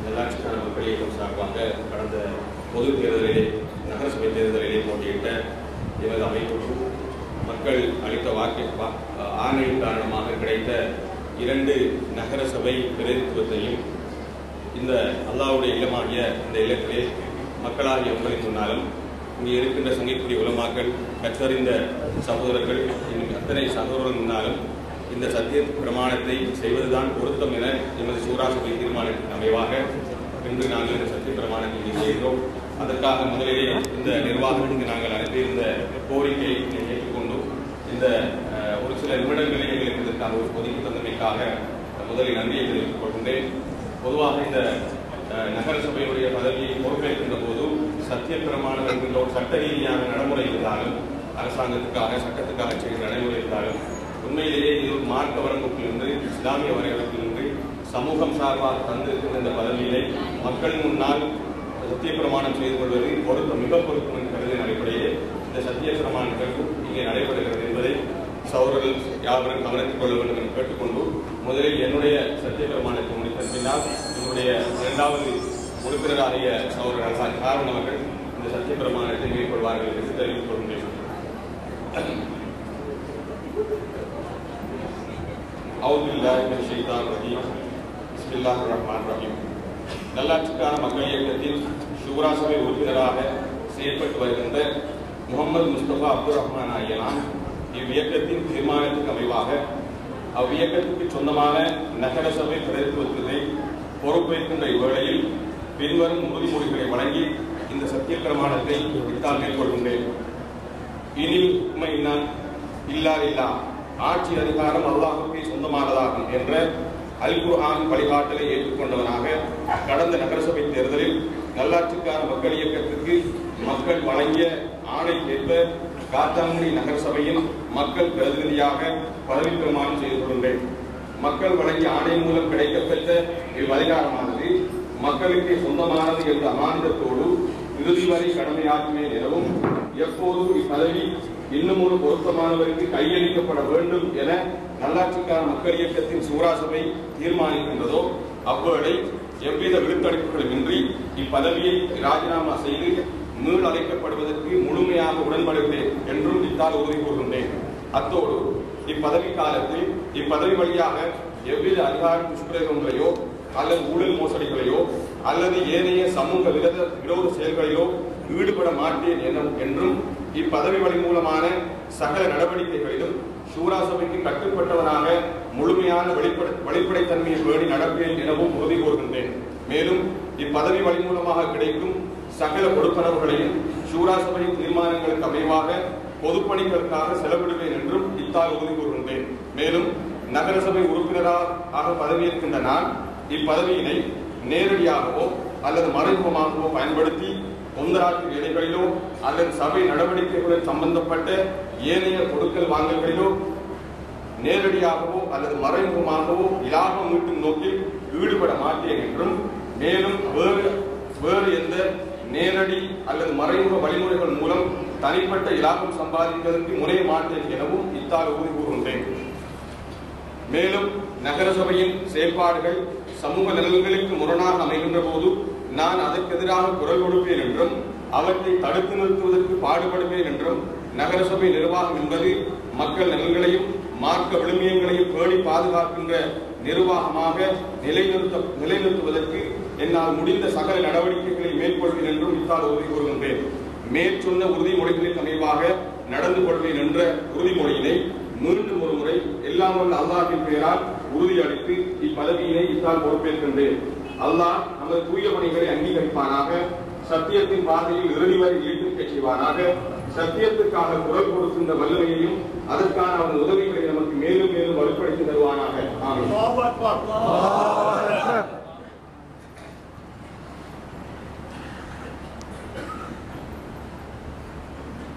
நல்லாட்சிக்கான மக்கள் இயக்கம் சார்பாக கடந்த பொது தேர்தலிலே நகரசபை தேர்தலிலே போட்டியிட்ட எனது அமைப்புக்கும் மக்கள் அளித்த ஆணையின் காரணமாக கிடைத்த 2 நகரசபை பிரதிநிதித்துவத்தையும் இந்த அல்லாஹ்வுடைய இல்லமாகிய இந்த இல்லத்திலே மக்களாகிய உங்களின் முன்னாலும் இங்கே இருக்கின்ற சங்கைக்குரிய உலமாக்கள் கற்றறிந்த சகோதரர்கள் இன்னும் அத்தனை சகோதரர்கள் முன்னாலும் இந்த சத்திய பிரமாணத்தை செய்வதுதான் பொருத்தம் என எமது சூராசபை தீர்மானத்தின் அமைவாக இன்று நாங்கள் இந்த சத்திய பிரமாணத்தை செய்கிறோம். அதற்காக முதலிலே இந்த நிர்வாகத்துக்கு நாங்கள் அனுப்பியிருந்த கோரிக்கையை ஏற்றுக்கொண்டு இந்த ஒரு சில நிமிடங்களில் எங்களுக்கு இதற்காக ஒரு ஒதுக்கி தந்தமைக்காக முதலில் நன்றியை தெரிவித்துக் கொள்கின்றேன். பொதுவாக இந்த நகரசபையுடைய பதவியை பொறுப்பேற்கின்ற போது சத்திய பிரமாணம் என்கின்ற ஒரு சட்ட ரீதியான நடைமுறை இருந்தாலும் அரசாங்கத்துக்காக சட்டத்துக்காக செய்கிற நடைமுறை இருந்தாலும் உண்மையிலேயே இது ஒரு மார்க்க வரம்புகளிலிருந்து இஸ்லாமிய வரையறைகளிலிருந்து சமூகம் சார்பாக தந்திருக்கின்ற இந்த பதவியிலே மக்கள் முன்னால் சத்திய பிரமாணம் செய்து கொள்வது மிக பொருத்தம் என்கிறதின் அடிப்படையிலே இந்த சத்திய பிரமாண நிகழ்வு இங்கே நடைபெறுகிறது என்பதை சகோதரர்கள் யாவரும் கவனித்துக் கொள்ள வேண்டும் என்று கேட்டுக்கொண்டு முதலில் என்னுடைய சத்திய பிரமாணத்தை முடித்த பின்னால் என்னுடைய 2வது உறுப்பினராகிய சகோதரர்கள் காரணம் அவர்கள் இந்த சத்திய பிரமாணத்தை மேற்கொள்வார்கள் என்று தெரிவித்துக் கொள்கின்றேன். நல்லாட்சிக்கான மக்கள் இயக்கத்தின் ஷூரா சபை உறுப்பினராக செயல்பட்டு வருகின்ற முகமது முஸ்தபா அப்துல் ரஹ்மான் ஆகியனான் இவ்வியக்கத்தின் தீர்மானத்துக்கு அமைவாக அவ்வியக்கத்துக்கு சொந்தமான நகர சபை பிரதிநிதித்துவத்தை பொறுப்பேற்கின்ற இவ்வேளையில் பின்வரும் உறுதிமொழிகளை வழங்கி இந்த சத்திய பிரமாணத்தை இத்தால் மேற்கொள்கின்றேன். இனில் உண்மையின்னா இல்லா இல்லா ஆட்சி அதிகாரம் அல்லாஹ்வுக்கே சொந்தமானதாகும் என்ற அல் குர்ஆன் வழிகாட்டலை ஏற்றுக்கொண்டவனாக கடந்த நகரசபை தேர்தலில் நல்லாட்சிக்கான மக்கள் இயக்கத்திற்கு மக்கள் வழங்கிய ஆணைக்கேற்ப காத்தாங்குடி நகரசபையின் மக்கள் பிரதிநிதியாக பதவி பிரமாணம் செய்து கொள்கின்றேன். மக்கள் வழங்கிய ஆணை மூலம் கிடைக்கப்பெற்ற இவ்வதிகாரமானது மக்களுக்கு சொந்தமானது என்ற அமானிதத்தோடு இறுதி வரை கடமையாற்றுவேன் எனவும் எப்போது இப்பதவி இன்னும் ஒரு பொருத்தமானவருக்கு கையளிக்கப்பட வேண்டும் என நல்லாட்சிக்கான மக்கள் இயக்கத்தின் சூராசபை தீர்மானிக்கின்றதோ அவ்வேளை எவ்வித விழுத்தடிப்புகளுமின்றி இப்பதவியை ராஜினாமா செய்து மீள் அழைக்கப்படுவதற்கு முழுமையாக உடன்படுகிறேன் என்றும் இத்தால் உறுதி கூறுகின்றேன். அத்தோடு இப்பதவி காலத்தில் இப்பதவி வழியாக எவ்வித அதிகார துஷ்பிரயோகங்களையோ அல்லது ஊழல் மோசடிகளையோ அல்லது ஏனைய சமூக விரோத செயல்களிலோ ஈடுபட மாட்டேன் என்றும் இப்பதவி வழி மூலமான சகல நடவடிக்கைகளிலும் ஷூரா சபைக்கு கட்டுப்பட்டவனாக முழுமையான வெளிப்படைத்தன்மையை பேணி நடப்பேன் எனவும் உறுதி கூறுகின்றேன். மேலும் இப்பதவி வழி மூலமாக கிடைக்கும் சகல கொடுப்பனவுகளையும் ஷூரா சபையின் தீர்மானங்களுக்கு அமைவாக பொதுப்பணிகளுக்காக செலவிடுவேன் என்றும் இத்தால் உறுதி கூறுகின்றேன். மேலும் நகரசபை உறுப்பினராக பதவியேற்கின்ற நான் இப்பதவியினை நேரடியாகவோ அல்லது மறைமுகமாகவோ பயன்படுத்தி தொந்தராட்சி வேலைகளிலோ அல்லது சபை நடவடிக்கைகளுடன் சம்பந்தப்பட்ட ஏனைய கொடுக்கல் வாங்கல்களிலோ நேரடியாகவோ அல்லது மறைமுகமாகவோ இலாபம் மீட்டும் நோக்கில் ஈடுபட மாட்டேன் என்றும் மேலும் வேறு எந்த நேரடி அல்லது மறைமுக வழிமுறைகள் மூலம் தனிப்பட்ட இலாபம் சம்பாதிப்பதற்கு முனைய மாட்டேன் எனவும் இத்தால் உறுதி கூறுகின்றேன். மேலும் நகரசபையின் செயல்பாடுகள் சமூக நலன்களுக்கு முரணாக அமைகின்ற போது நான் அதற்கு எதிராக குரல் கொடுப்பேன் என்றும் அவற்றை தடுத்து நிறுத்துவதற்கு பாடுபடுவேன் என்றும் நகரசபை நிர்வாகம் என்பது மக்கள் நலன்களையும் மார்க்க விழுமியங்களையும் பேணி பாதுகாக்கின்ற நிர்வாகமாக நிலைநிறுத்துவதற்கு என்னால் முடிந்த சகல நடவடிக்கைகளை மேற்கொள்வேன் என்றும் இத்தால் உறுதி கூறுகின்றேன். மேற்சொன்ன உறுதிமொழிகளின் அமைவாக நடந்து கொள்வேன் என்ற உறுதிமொழியினை மீண்டும் ஒரு முறை எல்லாம் வல்ல அல்லாஹ்வின் பெயரால் உறுதியளித்து இப்பதவியினை இத்தால் பொறுப்பேற்கின்றேன். அல்லாஹ் நமது தூய பணிகளை அங்கீகரிப்பானாக, சத்தியத்தின் பாதையில் இறுதி வரை ஈடுபட செய்வானாக, சத்தியத்துக்காக குரல் கொடுக்கின்ற வல்லமையையும் அதற்கான அவன் உதவிகளை நமக்கு மேலும் மேலும் வலுப்படுத்தி தருவானாக. ஆமென்.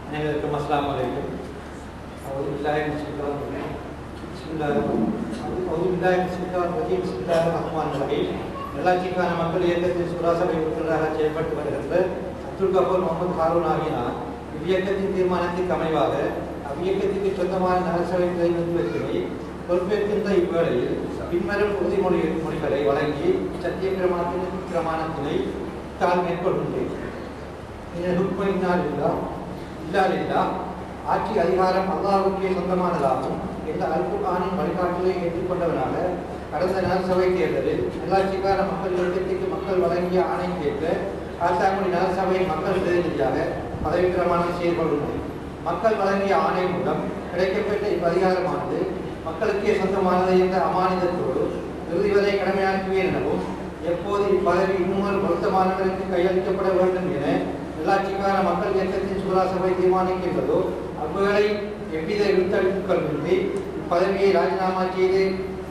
அனைவருக்கும் அஸ்ஸலாமு அலைக்கும். நல்லாட்சிக்கான மக்கள் இயக்கத்தின் சுராசபை உறுப்பினராக செயல்பட்டு வருகின்ற அப்துல் கபூர் முகமது ஹாரூன் ஆகினார் இவ்வியக்கத்தின் தீர்மானத்திற்கு அமைவாக அவ்வியக்கத்திற்கு சொந்தமான நகரசபை பிரதிநிதித்துவத்தினை பொறுப்பேற்கின்ற இவ்வேளையில் பின்வரும் உறுதிமொழிகளை வழங்கி சத்திய பிரமாணத்தினை தான் மேற்கொள்கின்றேன். ஆட்சி அதிகாரம் அல்லாஹ்வுக்கே சொந்தமானதாகும் என்ற அல்-குர்ஆனின் வழிகாட்டலை ஏற்றுக்கொண்டவனாக கடந்த நகரசபை தேர்தலில் நல்லாட்சிக்கான மக்கள் இயக்கத்திற்கு மக்கள் வழங்கிய ஆணைக்கேற்ற காத்தாங்குடி நகரசபையின் மக்கள் பிரதிநிதியாக பதவி பிரமாணம் செய்து கொண்டுள்ளது. மக்கள் வழங்கிய ஆணை மூலம் கிடைக்கப்பெற்ற இவ்வதிகாரமானது மக்களுக்கே சொந்தமானது என்ற அமானிதத்தோடு இறுதி வரை கடமையாற்றுவேன் எனவும் எப்போது இப்பதவி இன்னும் பொருத்தமானவருக்கு கையளிக்கப்பட வேண்டும் என நல்லாட்சிக்கான மக்கள் இயக்கத்தின் சூரா சபை தீர்மானிக்கின்றதோ அவ்வேளை எவ்வித இழுத்தழுப்புகளின்றி இப்பதவியை ராஜினாமா செய்து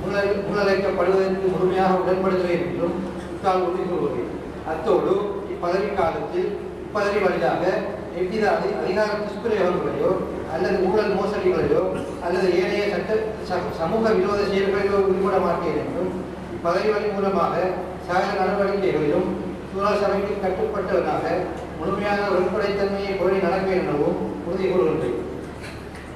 முன்னழைக்கப்படுவதற்கு முழுமையாக உடன்படுகிறேன் என்றும் இத்தால் உறுதி கூறுகிறேன். அத்தோடு இப்பதவி காலத்தில் இப்பதவி வழியாக எவ்வித அதிகார துஷ்பிரயோகங்களையோ அல்லது ஊழல் மோசடிகளையோ அல்லது ஏனைய சமூக விரோத செயல்களிலோ ஈடுபட மாட்டேன் என்றும் இப்பதவி வழி மூலமாக சகல நடவடிக்கைகளிலும் சூரா சபைக்கு கட்டுப்பட்டவனாக முழுமையான வெளிப்படைத்தன்மையை கோரி நடப்பேன் எனவும் உறுதி கூறுகின்றேன்.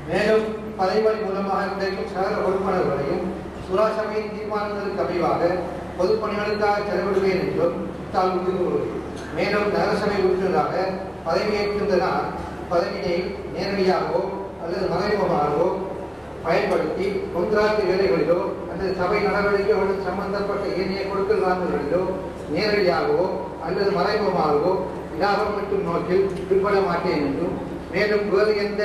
மேலும் பதவி வழி மூலமாக கிடைக்கும் சகல பொறுப்பாளர்களையும் சூரா சபையின் தீர்மானங்களுக்கு அமைவாக பொதுப்பணிகளுக்காக செலவிடுவேன் என்றும் தால் உறுதி கூறுகிறேன். மேலும் நகரசபை உறுப்பினராக பதவியேற்கின்ற நான் பதவியை நேரடியாகவோ அல்லது மறைமுகமாகவோ பயன்படுத்தி கொந்திராத்து வேலைகளிலோ அல்லது சபை நடவடிக்கைகளுடன் சம்பந்தப்பட்ட ஏனைய கொடுக்கல் வாங்கல்களிலோ நேரடியாகவோ அல்லது மறைமுகமாகவோ இலாபம் மற்றும் நோக்கில் ஈடுபட மாட்டேன் என்றும் மேலும் வேறு எந்த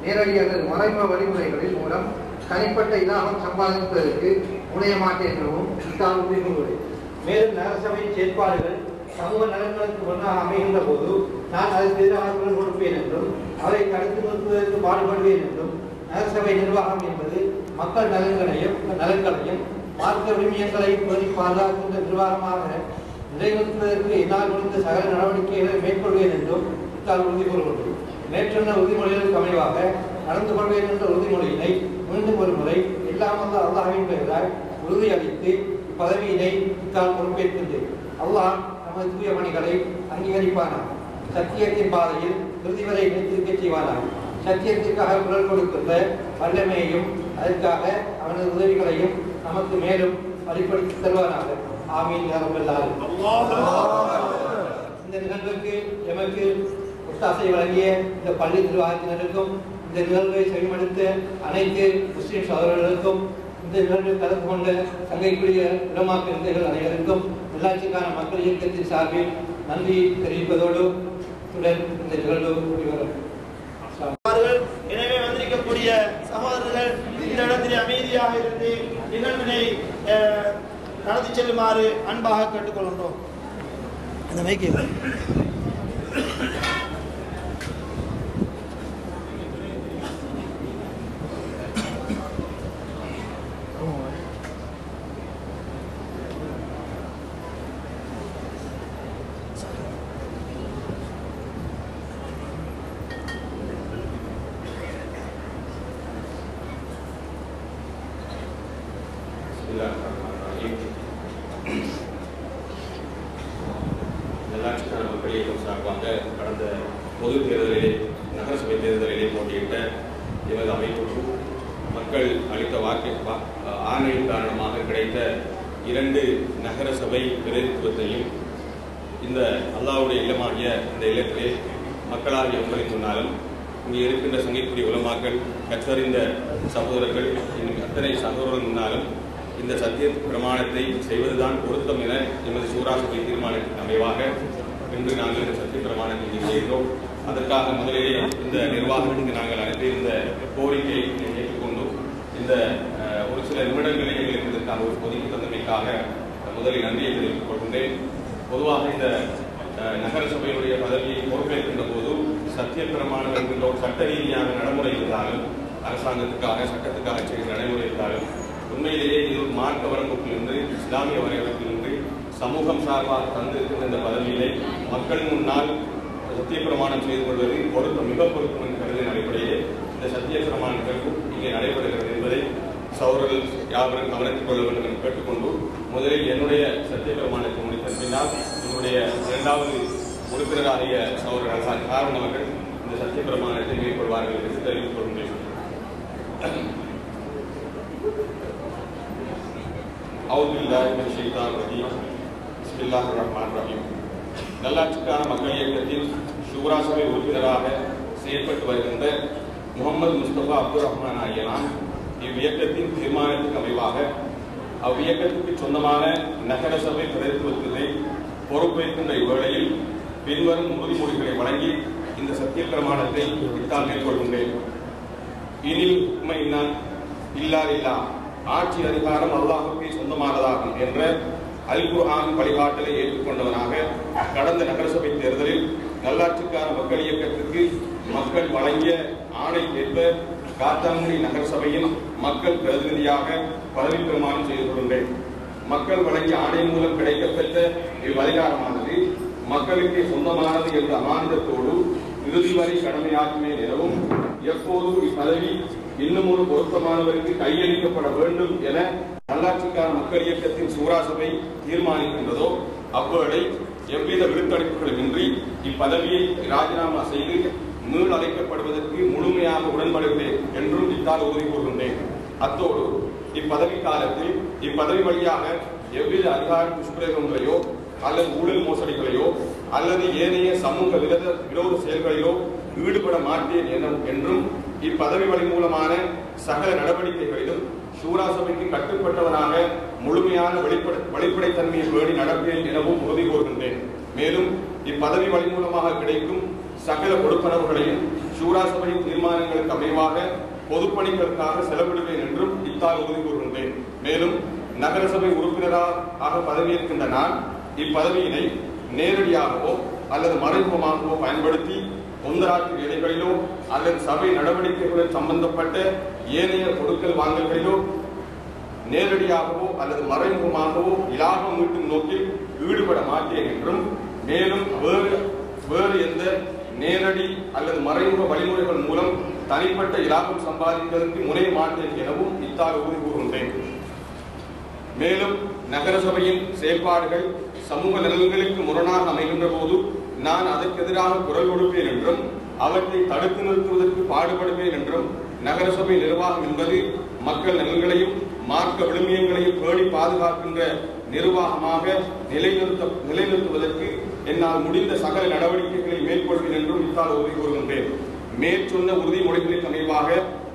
நேரடி அல்லது மறைமுக வழிமுறைகளின் மூலம் தனிப்பட்ட இலாபம் சம்பாதிப்பதற்கு முனைய மாட்டேன் எனவும் தான் உறுதி கூறுகிறேன். மேலும் நகரசபையின் செயற்பாடுகள் சமூக நலன்களுக்கு முன்னாக அமைகின்ற போது நான் அதற்கு எதிராக குரல் கொடுப்பேன் என்றும் அவரை தடுத்து நிறுத்துவதற்கு பாடுபடுவேன் என்றும் நகரசபை நிர்வாகம் என்பது மக்கள் நலன்களையும் மார்க்க விழுமியங்களையும் பேணி பாதுகாக்கின்ற நிர்வாகமாக நிலைநிறுத்துவதற்கு என்னால் முடிந்த சகல நடவடிக்கைகளை மேற்கொள்வேன் என்றும் இத்தால் உறுதி கூறுகின்றோம். மேற்சொன்ன உறுதிமொழிகளுக்கு அமைவாக நடந்து கொள்வேன் என்ற உறுதிமொழியினை மீண்டும் ஒரு முறை எல்லாம் வந்த அல்லாஹ்வின் பெயரால் உறுதியளித்து இப்பதவியினை இத்தால் பொறுப்பேற்கின்றேன். அல்லாஹ் நமது தூய பணிகளை அங்கீகரிப்பானாக. சத்தியத்தின் பாதையில் இறுதி வரை நிலைத்திருக்க செய்வானாக. சத்தியத்திற்காக குரல் கொடுக்கின்ற வல்லமையையும் அதற்காக அவனது உதவிகளையும் நமக்கு மேலும் வழிபடுத்தி தருவானாக. ஆமீன் யா ரப்பல் ஆலமீன். இந்த நிகழ்வுக்கு எமக்கு ஒத்தாசை வழங்கிய இந்த பள்ளி நிர்வாகத்தினருக்கும் இந்த நிகழ்வை செவிமடுத்த அனைத்து முஸ்லிம் சகோதரர்களுக்கும் இந்த நிகழ்வில் கலந்து கொண்ட சங்கைக்குரிய உலமாக்க நிலைகள் அனைவருக்கும் நல்லாட்சிக்கான மக்கள் இயக்கத்தின் சார்பில் நன்றி தெரிவிப்பதோடு இந்த நிகழ்வு முடிவரும். எனவே வந்திருக்கக்கூடிய சகோதரர்கள் இந்த இடத்திலே அமைதியாக இருந்து நிகழ்வினை நடத்தி செல்லுமாறு அன்பாக கேட்டுக்கொள்கின்றோம். அந்த மைக்கை நல்லாட்சிக்கான மக்கள் இயக்கம் சார்பாக கடந்த பொது தேர்தலிலே நகரசபை தேர்தலிலே போட்டியிட்ட எமது அமைப்புக்கும் மக்கள் அளித்த ஆணையின் காரணமாக கிடைத்த 2 நகரசபை பிரதிநிதித்துவத்தையும் இந்த அல்லாஹ்வுடைய இல்லமாகிய இந்த இல்லத்திலே மக்களாகிய உங்களின் முன்னாலும் இங்கே இருக்கின்ற சங்கைக்குரிய உலமாக்கள் கற்றறிந்த சகோதரர்கள் இன்னும் அத்தனை சகோதரர்கள் முன்னாலும் இந்த சத்திய பிரமாணத்தை செய்வதுதான் பொருத்தம் என எமது சூரா சபை தீர்மானத்தின் அமைவாக இன்று நாங்கள் இந்த சத்திய பிரமாணத்தை செய்கிறோம். அதற்காக முதலிலே இந்த நிர்வாகத்துக்கு நாங்கள் அனுப்பியிருந்த கோரிக்கையை ஏற்றுக்கொண்டு இந்த ஒரு சில நிமிடங்களை எங்களுக்கு இதற்காக ஒதுக்கி தந்தமைக்காக முதலில் நன்றியை தெரிவித்துக் கொள்கின்றேன். பொதுவாக இந்த நகர சபையுடைய பதவியை பொறுப்பேற்கின்ற போது சத்திய பிரமாணம் என்கின்ற ஒரு சட்ட ரீதியான நடைமுறை இருந்தாலும் அரசாங்கத்துக்காக சட்டத்துக்காக செய்கிற நடைமுறை இருந்தாலும் உண்மையிலேயே இது மார்க்க வரம்புகளிலிருந்து இஸ்லாமிய வரையறைகளிலிருந்து சமூகம் சார்பாக தந்திருக்கின்ற இந்த பதவியிலே மக்கள் முன்னால் சத்திய பிரமாணம் செய்து கொள்வது மிக பொருத்தம் என்கிறதின் அடிப்படையிலே இந்த சத்திய பிரமாண நிகழ்வு இங்கே நடைபெறுகிறது என்பதை சகோதரர்கள் யாவரும் கவனித்துக் கொள்ள வேண்டும் என்று கேட்டுக்கொண்டு முதலில் என்னுடைய சத்திய பிரமாணத்தை முடித்த பின்னால் என்னுடைய 2வது உறுப்பினராகிய சகோதரர் காரணம் அவர்கள் இந்த சத்திய பிரமாணத்தை மேற்கொள்வார்கள் என்று தெரிவித்துக் கொள்கின்றேன். அவுது பில்லாஹி மினஷ் ஷைத்தானிர் ரஜீம். பிஸ்மில்லாஹிர் ரஹ்மானிர் ரஹீம். நல்லாட்சிக்கான மக்கள் இயக்கத்தின் ஷூரா சபை உறுப்பினராக செயல்பட்டு வருகின்ற முகமது முஸ்தபா அப்துல் ரஹ்மான் ஆகியனான் இவ்வியக்கத்தின் தீர்மானத்துக்கு அமைவாக அவ்வியக்கத்துக்கு சொந்தமான நகர சபை பிரதிநிதித்துவத்தை பொறுப்பேற்கின்ற இவ்வேளையில் பின்வரும் உறுதிமொழிகளை வழங்கி இந்த சத்திய பிரமாணத்தை இத்தால் மேற்கொள்கின்றேன். இனில் உண்மையின்னா இல்லா ஆட்சி அதிகாரம் அல்லாஹுக்கே சொந்தமானதாகும் என்ற அல் குர்ஆன் வழிகாட்டலை ஏற்றுக்கொண்டவனாக கடந்த நகரசபை தேர்தலில் நல்லாட்சிக்கான மக்கள் இயக்கத்திற்கு மக்கள் வழங்கிய ஆணைக்கேற்ப காத்தான்குடி நகரசபையின் மக்கள் பிரதிநிதியாக பதவி பிரமாணம் செய்து கொள்கின்றேன். மக்கள் வழங்கிய ஆணை மூலம் கிடைக்கப்பெற்ற இவ்வதிகாரமானது மக்களுக்கே சொந்தமானது என்ற அமானிதத்தோடு இறுதி வரை கடமையாற்றுவேன் எனவும் எப்போது இப்பதவி இன்னும் ஒரு பொருத்தமானவருக்கு கையளிக்கப்பட வேண்டும் என நல்லாட்சிக்கான மக்கள் இயக்கத்தின் சூரா சபை தீர்மானிக்கின்றதோ அவ்வேளை எவ்வித விருத்தளிப்புகளுமின்றி இப்பதவியை ராஜினாமா செய்து மீள் அழைக்கப்படுவதற்கு முழுமையாக உடன்படுகிறேன் என்றும் இத்தால் உறுதி கூறுகின்றேன். அத்தோடு இப்பதவி காலத்தில் இப்பதவி வழியாக எவ்வித அதிகார துஷ்பிரயோகங்களையோ அல்லது ஊழல் மோசடிகளையோ அல்லது ஏனைய சமூக விரோத செயல்களிலோ ஈடுபட மாட்டேன் என்றும் இப்பதவி வழி மூலமான சகல நடவடிக்கைகளிலும் ஷூரா சபைக்கு கட்டுப்பட்டவனாக முழுமையான வெளிப்படைத்தன்மையை பேணி நடப்பேன் எனவும் உறுதி கூறுகின்றேன். மேலும் இப்பதவி வழி மூலமாக கிடைக்கும் சகல கொடுப்பனவுகளையும் ஷூரா சபையின் தீர்மானங்களுக்கு அமைவாக பொதுப்பணிகளுக்காக செலவிடுவேன் என்றும் இத்தால் உறுதி கூறுகின்றேன். மேலும் நகரசபை உறுப்பினராக பதவியேற்கின்ற நான் இப்பதவியினை நேரடியாகவோ அல்லது மறைமுகமாகவோ பயன்படுத்தி தொந்தராட்சி வேலைகளிலோ அல்லது சபை நடவடிக்கைகளுடன் சம்பந்தப்பட்ட ஏனைய கொடுக்கல் வாங்கல்களிலோ நேரடியாகவோ அல்லது மறைமுகமாகவோ இலாபம் ஈட்டும் நோக்கில் ஈடுபட மாட்டேன் என்றும் மேலும் வேறு எந்த நேரடி அல்லது மறைமுக வழிமுறைகள் மூலம் தனிப்பட்ட இலாபம் சம்பாதிப்பதற்கு முனைய மாட்டேன் எனவும் இத்தால் உறுதி கூறுகின்றேன். மேலும் நகரசபையின் செயல்பாடுகள் சமூக நலன்களுக்கு முரணாக அமைகின்ற போது நான் அதற்கு எதிராக குரல் கொடுப்பேன் என்றும் அவற்றை தடுத்து நிறுத்துவதற்கு பாடுபடுவேன் என்றும் நகரசபை நிர்வாகம் என்பது மக்கள் நலன்களையும் மார்க்க விழுமியங்களையும் பேணி பாதுகாக்கின்ற நிர்வாகமாக நிலைநிறுத்துவதற்கு என்னால் முடிந்த சகல நடவடிக்கைகளை மேற்கொள்வேன் என்றும் இத்தால் உறுதி கூறுகின்றேன். மேற்சொன்ன உறுதிமொழிகளின் அமைவாக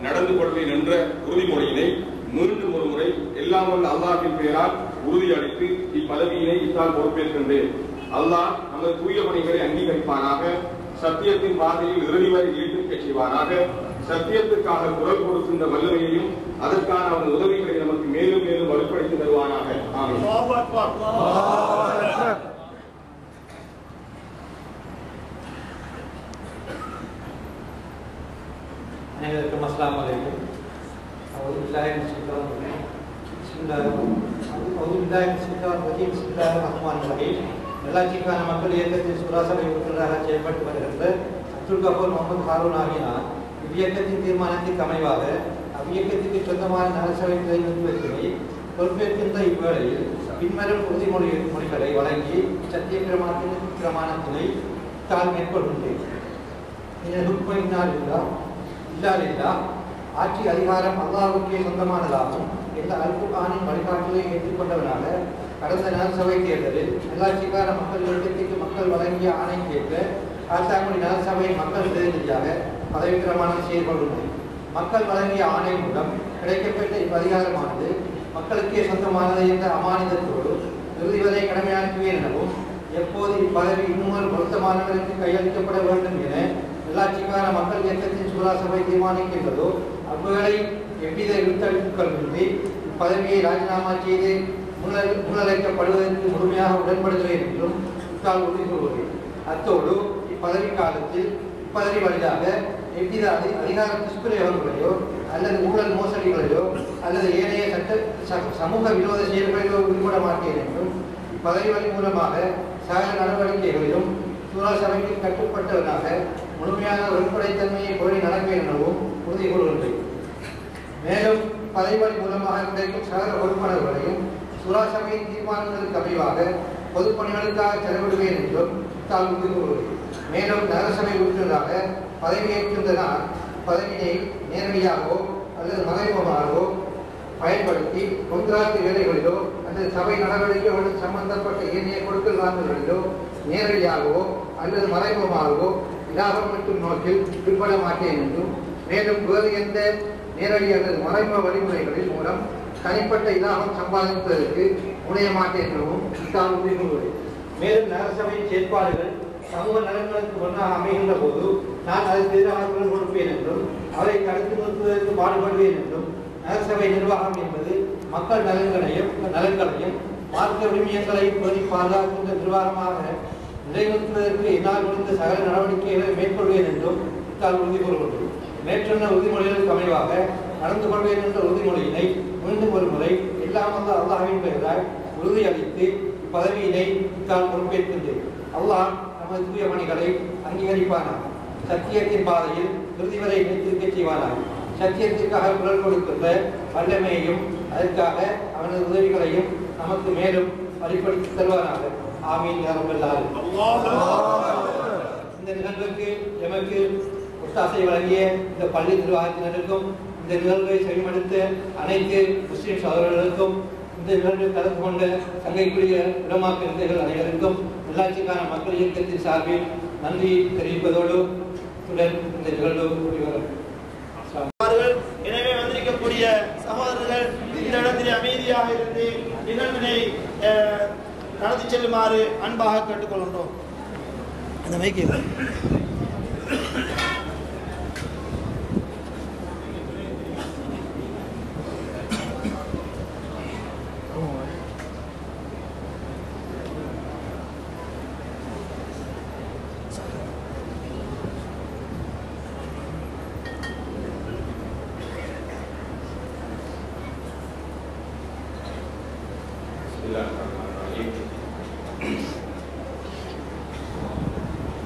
நடந்து கொள்வேன் என்ற உறுதிமொழியினை மீண்டும் ஒரு முறை எல்லாம் வல்ல அல்லாஹ்வின் பெயரால் உறுதியளித்து இப்பதவியினை இத்தால் பொறுப்பேற்கின்றேன். அல்லாஹ் நமது தூய பணிகளை அங்கீகரிப்பானாக, சத்தியத்தின் பாதையில் இறுதி வரை ஈடுபடச் செய்வானாக, சத்தியத்துக்காக குரல் கொடுக்கின்ற வல்லமையையும் அதற்கான அவன் உதவிகளை நமக்கு மேலும் மேலும் வலுப்படுத்தி தருவானாக. ஆமென். அனைவருக்கும் அஸ்ஸலாமு அலைக்கும். நல்லாட்சிக்கான மக்கள் இயக்கத்தின் ஷூரா சபை உறுப்பினராக செயல்பட்டு வருகின்ற அப்துல் கபூர் முகமது ஹாரூன் ஆகினார் இவ்வியக்கத்தின் தீர்மானத்திற்கு அமைவாக அவ்வியக்கத்திற்கு சொந்தமான நகரசபை பிரதிநிதித்துவத்தினை பொறுப்பேற்கின்ற இவ்வேளையில் பின்வரும் உறுதிமொழிகளை வழங்கி சத்திய பிரமாணத்தினை தால் மேற்கொள்கின்றேன். ஆட்சி அதிகாரம் அல்லாஹ்வுக்கே சொந்தமானதாகும் என்ற அல் குர்ஆனின் வழிகாட்டலை ஏற்றுக்கொண்டவனாக கடந்த நகரசபை தேர்தலில் நல்லாட்சிக்கான மக்கள் இயக்கத்திற்கு மக்கள் வழங்கிய ஆணைக்கேற்ற காத்தான்குடி நகரசபை மக்கள் பிரதிநிதியாக பதவி பிரமாணம் செய்து கொள்கின்றேன். மக்கள் வழங்கிய ஆணை மூலம் கிடைக்கப்பெற்ற இவ்வதிகாரமானது மக்களுக்கே சொந்தமானது என்ற அமானிதத்தோடு இறுதி வரை கடமையாற்றுவேன் எனவும் எப்போது இப்பதவி இன்னொரு பொருத்தமானவருக்கு கையளிக்கப்பட வேண்டும் என நல்லாட்சிக்கான மக்கள் இயக்கத்தின் ஷூரா சபை தீர்மானிக்கின்றதோ அவ்வேளை எவ்வித இழுத்தளிப்புகளின்றி இப்பதவியை ராஜினாமா செய்து முன்னழைக்கப்படுவதற்கு முழுமையாக உடன்படுகிறேன் என்றும் இத்தால் உறுதி கூறுகிறேன். அத்தோடு இப்பதவி காலத்தில் இப்பதவி வழியாக எவ்வித அதிகார துஷ்பிரயோகங்களையோ அல்லது ஊழல் மோசடிகளையோ அல்லது ஏனைய சமூக விரோத செயல்களிலோ ஈடுபட மாட்டேன் என்றும் இப்பதவி வழி மூலமாக சகல நடவடிக்கைகளிலும் ஷூரா சபைக்கு கட்டுப்பட்டவனாக முழுமையான வெளிப்படைத்தன்மையை கோரி நடப்பேன் எனவும் உறுதி கூறுகின்றேன். மேலும் பதவி வழி மூலமாக கிடைக்கும் சகல பொறுப்பாளர்களையும் ஷூரா சபையின் தீர்மானங்களுக்கு அமைவாக பொதுப்பணிகளுக்காக செலவிடுவேன் என்றும் தால் உறுதி கூறுகிறேன். மேலும் நகரசபை உறுப்பினராக பதவியேற்கின்ற நான் பதவியை நேரடியாகவோ அல்லது மறைமுகமாகவோ பயன்படுத்தி கொந்திராத்து வேலைகளிலோ அல்லது சபை நடவடிக்கைகளுடன் சம்பந்தப்பட்ட ஏனைய கொடுக்கல் வாங்கல்களிலோ நேரடியாகவோ அல்லது மறைமுகமாகவோ இலாபம் மற்றும் நோக்கில் பிற்பட மாட்டேன் என்றும், மேலும் வேறு எந்த நேரடி அல்லது மறைமுக வழிமுறைகளின் மூலம் தனிப்பட்ட இலாபம் சம்பாதிப்பதற்கு முனைய மாட்டேன் எனவும் தான் உறுதிமொழி. மேலும் நகரசபையின் செயற்பாடுகள் சமூக நலன்களுக்கு ஒன்றாக அமைகின்ற போது நான் அதற்கு எதிராக குரல் கொடுப்பேன் என்றும், அவரை தடுத்து நிறுத்துவதற்கு பாடுபடுவேன் என்றும், நகரசபை நிர்வாகம் என்பது மக்கள் நலன்களையும் மார்க்க உரிமையங்களையும் பேணி பாதுகாக்கின்ற நிர்வாகமாக நிலைநிறுத்துவதற்கு என்னால் முடிந்த சகல நடவடிக்கைகளை மேற்கொள்வேன் என்றும் தான் உறுதி கூறுகின்றோம். மேற்சொன்ன உறுதிமொழிகளுக்கு அமைவாக நடந்து கொள்வேன் என்ற உறுதிமொழியினை மீண்டும் ஒரு முறை எல்லாம் வந்த அல்லாஹ்வின் பெயரால் உறுதியளித்து இப்பதவியினை தான் பொறுப்பேற்கின்றேன். அல்லாஹ் நமது தூய பணிகளை அங்கீகரிப்பானாக. சத்தியத்தின் பாதையில் இறுதி வரை நிலைத்திருக்க செய்வானாக. சத்தியத்திற்காக குரல் கொடுக்கின்ற வல்லமையையும் அதற்காக அவனது உதவிகளையும் நமக்கு மேலும் வழிபடுத்தி தருவானாக. ஆமீன் யா ரப்பல் ஆலமீன். இந்த நிகழ்வுக்கு எமக்கு ஒத்தாசை வழங்கிய இந்த பள்ளி நிர்வாகத்தினருக்கும், இந்த நிகழ்வை செவிமடுத்த அனைத்து முஸ்லிம் சகோதரர்களுக்கும், இந்த நிகழ்வில் கலந்து கொண்ட சங்கைக்குரிய உலமா பெருந்தைகள் அனைவருக்கும் உள்ளாட்சிக்கான மக்கள் இயக்கத்தின் சார்பில் நன்றி தெரிவிப்பதோடு இந்த நிகழ்வு எனவே வந்திருக்கக்கூடிய சகோதரர்கள் இந்த இடத்திலே அமைதியாக இருந்து நிகழ்வினை நடத்தி செல்லுமாறு அன்பாக கேட்டுக்கொள்கின்றோம். அந்த மைக்கை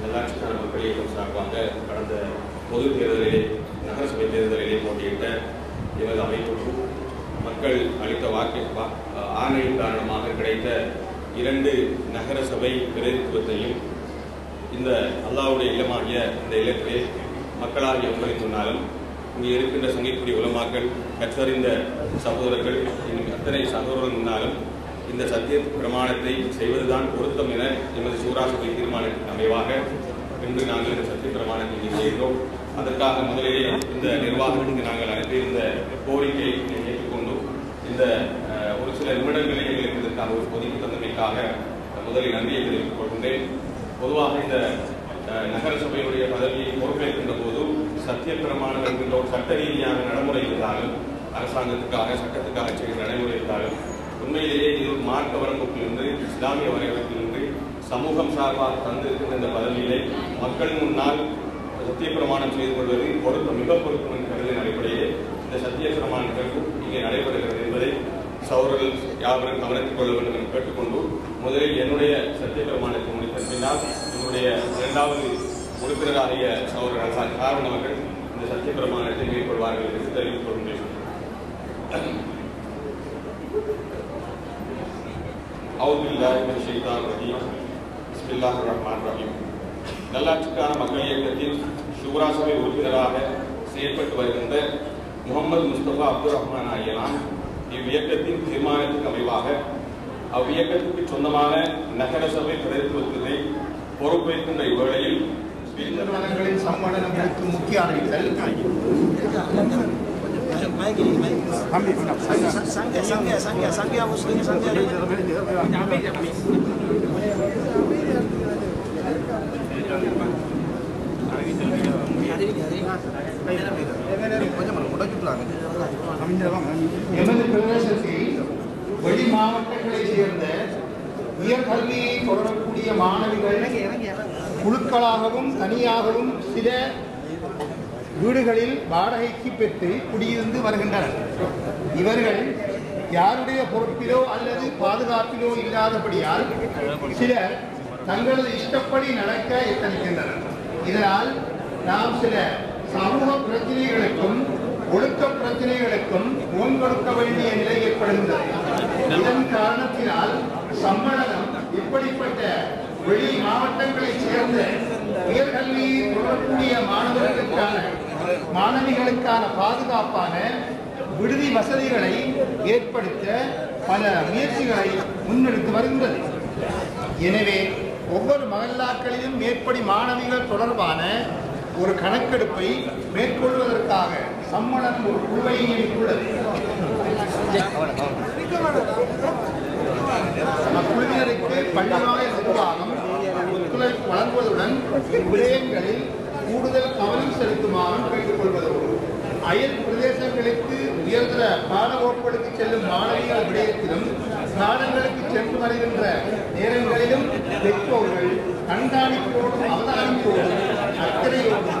நல்லாட்சிக்கான மக்கள் இயக்கம் சார்பாக கடந்த பொது தேர்தலிலே நகரசபை தேர்தலிலே போட்டியிட்ட எமது அமைப்புக்கும் மக்கள் அளித்த ஆணையின் காரணமாக கிடைத்த 2 நகரசபை பிரதிநிதித்துவத்தையும் இந்த அல்லாஹ்வுடைய இல்லமாகிய இந்த இல்லத்திலே மக்களாகிய உங்களின் முன்னாலும் இங்கே இருக்கின்ற சங்கைக்குரிய உலமாக்கள், கற்றறிந்த சகோதரர்கள், இன்னும் அத்தனை சகோதரர்கள் முன்னாலும் இந்த சத்திய பிரமாணத்தை செய்வதுதான் பொருத்தம் என எமது சூராசபை தீர்மானத்தின் அமைவாக இன்று நாங்கள் இந்த சத்திய பிரமாணத்தை செய்கிறோம். அதற்காக முதலிலே இந்த நிர்வாகத்துக்கு நாங்கள் அனுப்பியிருந்த கோரிக்கையை ஏற்றுக்கொண்டு இந்த ஒரு சில நிமிடங்களை எங்களுக்கு இதற்காக ஒதுக்கி தந்தமைக்காக முதலில் நன்றியை தெரிவித்துக் கொள்கின்றேன். பொதுவாக இந்த நகரசபையுடைய பதவியை பொறுப்பேற்கின்ற போது சத்திய பிரமாணம் என்கின்ற ஒரு சட்ட ரீதியான நடைமுறை இருந்தாலும், அரசாங்கத்துக்காக சட்டத்துக்காக செய்கிற நடைமுறை இருந்தாலும், உண்மையிலேயே இது மார்க்க வரம்புகளிலிருந்து இஸ்லாமிய வரையறையிலிருந்து சமூகம் சார்பாக தந்திருக்கின்ற இந்த பதவியிலே மக்கள் முன்னால் சத்திய பிரமாணம் செய்து கொள்வது மிக பொருத்தம் என்கிறதின் அடிப்படையிலே இந்த சத்திய பிரமாண நிகழ்வு இங்கே நடைபெறுகிறது என்பதை சகோதரர்கள் யாவரும் கவனித்துக் கொள்ள வேண்டும் என்று கேட்டுக்கொண்டு முதலில் என்னுடைய சத்திய பிரமாணத்தை முடித்த பின்னால் என்னுடைய 2வது உறுப்பினராகிய சகோதரர் காரணம் அவர்கள் இந்த சத்திய பிரமாணத்தை மேற்கொள்வார்கள் என்று தெரிவித்துக் கொள்கின்றேன். நல்லாட்சிக்கான மக்கள் இயக்கத்தின் ஷூரா சபை உறுப்பினராக செயல்பட்டு வருகின்ற முகமது முஸ்தபா அப்துல் ரஹ்மான் ஆகியலாம் இவ்வியக்கத்தின் தீர்மானத்துக்கு அமைவாக அவ்வியக்கத்துக்கு சொந்தமான நகர சபை பிரதிநிதித்துவத்தை பொறுப்பேற்கின்ற இவ்வேளையில் நிறுவனங்களின் சம்மேளனங்களுக்கு முக்கிய அறிவித்தல். எமது பிரதேசத்தில் வெளி மாவட்டங்களைச் சேர்ந்த உயர்கல்வியை தொடரக்கூடிய மாணவிகள் குழுக்களாகவும் தனியாகவும் சில வீடுகளில் வாடகைக்கு பெற்று குடியிருந்து வருகின்றனர். இவர்கள் யாருடைய பொறுப்பிலோ அல்லது பாதுகாப்பிலோ இல்லாதபடியால் சிலர் தங்களது இஷ்டப்படி நடக்க எத்தனிக்கின்றனர். இதனால் நாம் சில சமூக பிரச்சனைகளுக்கும் ஒழுக்க பிரச்சனைகளுக்கும் முகம் கொடுக்க வேண்டிய நிலை ஏற்படுகின்றது. இதன் காரணத்தினால் சம்மேளனம் இப்படிப்பட்ட வெளி மாவட்டங்களைச் சேர்ந்த உயர்கல்வியை தொடரக்கூடிய மாணவிகளுக்கான பாதுகாப்பான விடுதி வசதிகளை ஏற்படுத்த பல முயற்சிகளை முன்னெடுத்து வருகின்றது. எனவே ஒவ்வொரு மகல்லாக்களிலும் மேற்படி மாணவிகள் தொடர்பான ஒரு கணக்கெடுப்பை மேற்கொள்வதற்காக சம்மேளனம் ஒரு குழுவை நியமித்துள்ளது. அக்குழுவினருக்கு பள்ளிவாய நிர்வாகம் ஒத்துழைப்பு வழங்குவதுடன் விடயங்களில் கூடுதல் கவனம் செலுத்துமாறும் கேட்டுக்கொள்வதோடு அயல் பிரதேசங்களுக்கு உயர்தர பாட வகுப்புகளுக்கு செல்லும் மாணவிகள் விடயத்திலும் பாடங்களுக்கு சென்று வருகின்ற நேரங்களிலும் பெற்றோர்கள் கண்காணிப்போடும் அவதானிப்போடும் அக்கறையோடும்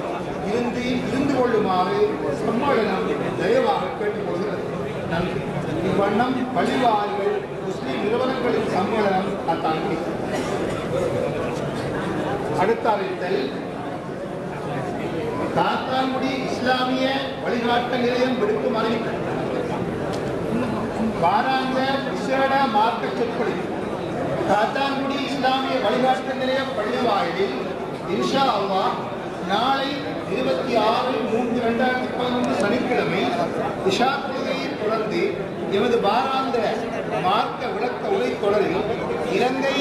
இருந்து கொள்ளுமாறு சம்மேளனம் தயவாக கேட்டுக்கொள்கிறது. நன்றி. இவ்வண்ணம் பள்ளிவாயல்கள் முஸ்லிம் நிறுவனங்களின் சம்மேளனம் அத்தாங்கி. அடுத்த அறிவித்தல் காத்தான்குடி இஸ்லாமிய வழிகாட்டு நிலையம் விடுக்கும் அறிவித்தல். வாராந்த விசேட மார்க்க சொற்பொழிவு காத்தான்குடி இஸ்லாமிய வழிகாட்டு நிலையம் பள்ளிவாயிலில் இன்ஷா அல்லாஹ் நாளை 26/3/2011 சனிக்கிழமை இஷா தொழுகையை தொடர்ந்து எமது வாராந்த மார்க்க விளக்க உரை தொடரில் இலங்கை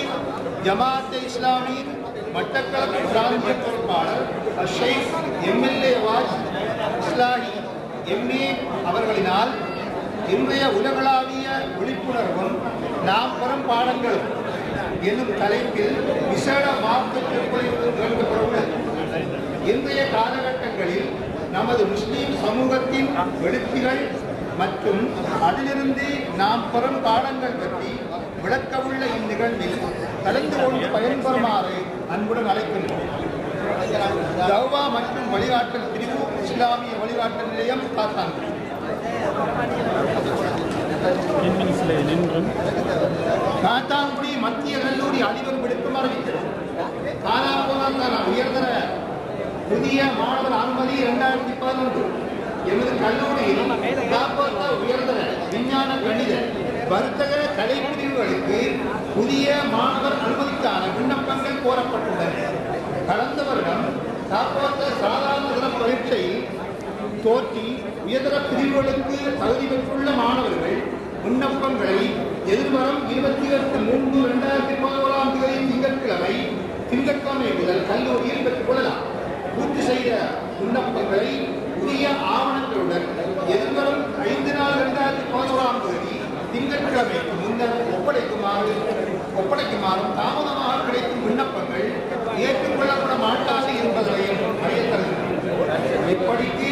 ஜமாஅத் இஸ்லாமி மட்டக்களப்பு பிராந்திய பொறுப்பாளர் ஷேக் எம்எல்ஏ வாஜ் இஸ்லாஹி எம்ஏ அவர்களினால் இன்றைய உலகளாவிய விழிப்புணர்வும் நாம் பெறும் பாடங்களும் என்னும் தலைப்பில் விசேட மார்க்க சொற்பொழிவு நிகழ்த்தப்படவுள்ளது. இன்றைய காலகட்டங்களில் நமது முஸ்லிம் சமூகத்தின் எழுச்சிகள் மற்றும் அதிலிருந்து நாம் பெறும் பாடங்கள் பற்றி விளக்கவுள்ள இந்நிகழ்வில் கலந்து கொண்டு பயன்பெறுமாறு அன்புடன் அழைக்கின்றோம். தௌவா மற்றும் வழிகாட்டல் பிரிவு இஸ்லாமிய வழிகாட்டல் நிலையம் காத்தான்குடி. காத்தான்குடி மத்திய கல்லூரி அதிபர் விடுக்கும் அறிவித்தது. காலாபோனாக்கான உயர்தர புதிய மாணவர் அனுமதி 2011. எமது கல்லூரியில் உயர்தர விஞ்ஞான கணித வர்த்தக கலை பிரிவுகளுக்கு புதிய மாணவர் அனுமதிக்கான விண்ணப்பங்கள் கோரப்பட்டுள்ளன. கடந்த வருடம் சாதாரண தர பரீட்சையில் தோற்றி உயர்தர பிரிவுகளுக்கு தகுதி பெற்றுள்ள மாணவர்கள் விண்ணப்பங்களை எதிர்வரும் 28/3/2011 திங்கட்கிழமை முதல் கல்லூரியில் பெற்றுக் கொள்ளலாம். பூர்த்தி செய்த விண்ணப்பங்களை புதிய ஆவணங்களுடன் எதிர்வரும் 5/4/2011 திங்கட்கிழமைக்கு முன்னர் ஒப்படைக்குமாறும் தாமதமாக கிடைக்கும் விண்ணப்பங்கள் ஏற்றுக்கொள்ளப்பட மாட்டாது என்பதையும் அறியத்தருகிறோம். இப்படிக்கு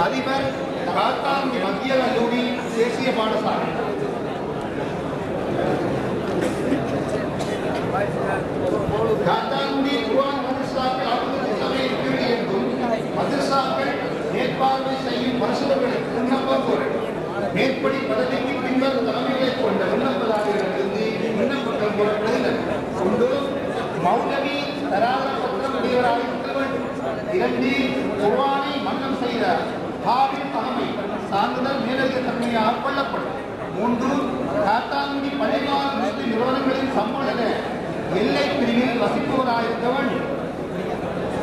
அதிபர் காத்தான்குடி மத்திய கல்லூரி தேசிய பாடசாலை. காத்தான்குடி குர்ஆன் மதரசாக்கள் அபிவிருத்தி சபையின் என்றும் மதரசாக்கள் மேற்பார்வை செய்யும் பரிசுகளுக்கு விண்ணப்பம் கோரும் மேற்படி பதவிக்கு பின்வரும் தலைமைகளை கொண்ட விண்ணப்பதாரர்களிலிருந்து விண்ணப்பங்கள் கோரப்படுகின்றன. ஒன்று, மௌலவி தராதர பத்திரம் உடையவராக இருக்க வேண்டும். 2, குர்ஆனை மன்னம் செய்த ஹாபில் அகமை சான்றிதழ் மேலதிக தன்மையாக கொள்ளப்படும். 3, காத்தான்குடி பள்ளிவாசல் முஸ்லிம் நிறுவனங்களின் சம்மேளன எல்லை பிரிவில் வசிப்பவராக இருக்க வேண்டும்.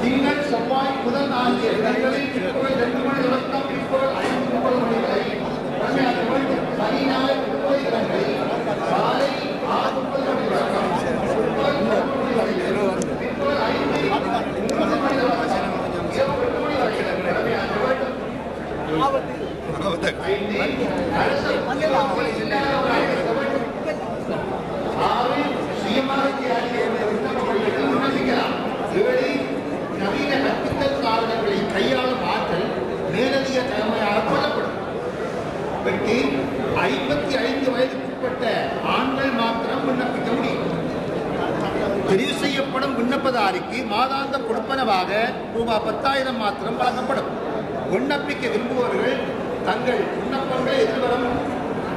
திங்கள், செவ்வாய், புதன் ஆகிய இடங்களில் பிற்பகல் 2 மணி தொடக்கம் பிற்பகல் 5:30 மணி வரை கடமையாற்ற வேண்டும். சனி, ஞாயிறு விடுமுறை தினங்களில் காலை 6:30 மணி தொடக்கம் பிற்பகல் 3 மணி வரை பிற்பகல் 5:30 மணி தொடக்கம் இரவு 8 மணி வரை கடமையாற்ற வேண்டும். 5, அரசு உத்தியோகங்களில் இல்லாதவராக இருக்க வேண்டும். 6, சுயமாக விண்ணப்பிக்கலாம். 7, நவீன கற்பித்தல் சாதனங்களை கையாளும் ஆற்றல் மேலதிக திறமையாக கொள்ளப்படும். 8, 55 வயதுக்குட்பட்ட ஆண்கள் மாத்திரம் விண்ணப்பிக்க முடியும். தெரிவு செய்யப்படும் விண்ணப்பதாரிக்கு மாதாந்த கொடுப்பனவாக ரூபாய் 10,000 மாத்திரம் வழங்கப்படும். விண்ணப்பிக்க விரும்புபவர்கள் தங்கள் விண்ணப்பங்களை எதிர்வரும்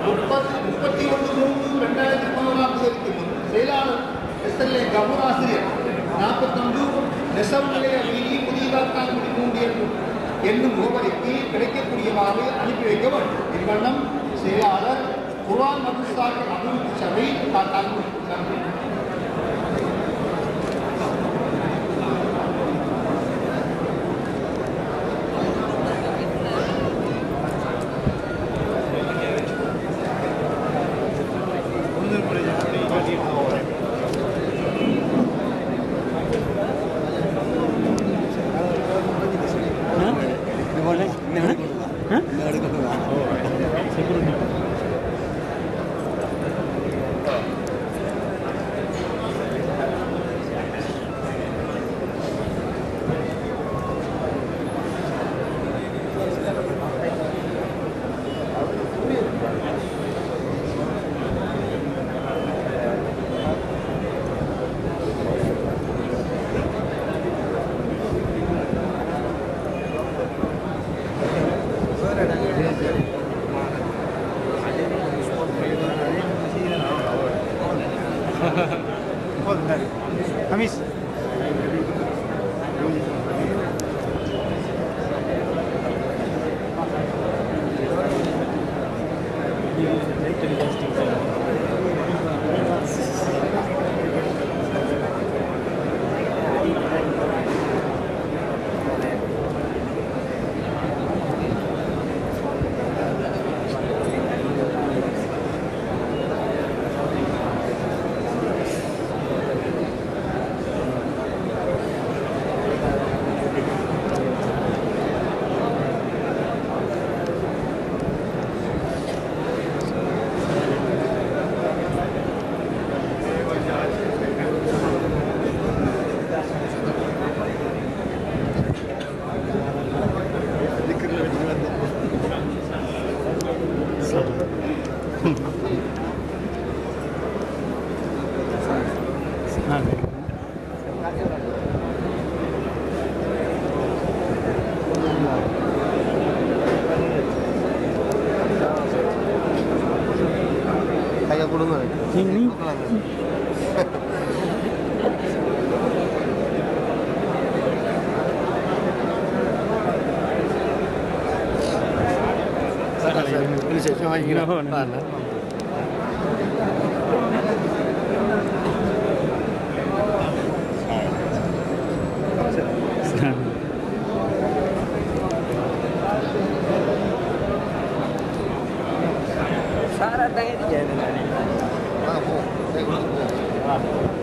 31/3/2011 முன் செயலாளர் SLA கபூர் ஆசிரியர் 41 நெசவு நிலைய வீதி புதிய காத்தான்குடி 3 என்னும் முகவரிக்கு கிடைக்கக்கூடியவாறு அனுப்பி வைக்க வேண்டும். இவ்வண்ணம் செயலாளர் குர்ஆன் மதரசாக்கள் அபிவிருத்தி சபை காத்தான்குடி. நன்றி. Sarah datang itu jangan. Ah, bu, saya kurang.